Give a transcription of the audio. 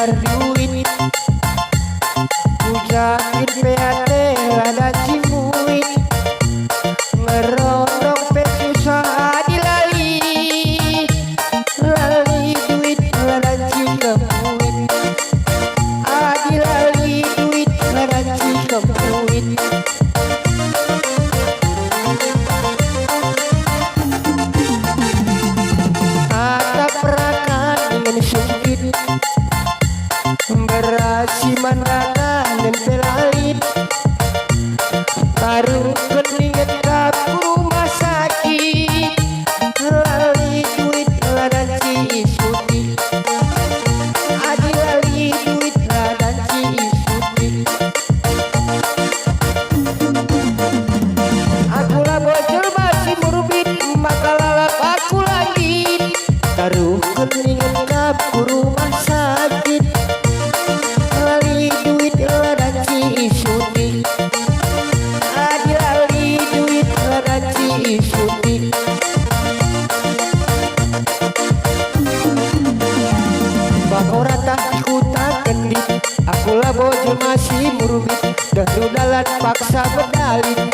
bayar duit ujakin PAT lada cimuit ngerondong pe susah dilali lali duit lada cikemuit adilali duit lada cikemuit berasi mandangan dan pelalit taruh keningan ke rumah sakit lali duit ladan Cisuti adi lali duit ladan Cisuti aku lah bocor masih murbit maka lalap aku lagi taruh keningan ke rumah sakit bakora tak ikutan kendit akulah bocor masih murubit dan dudalan paksa berdalih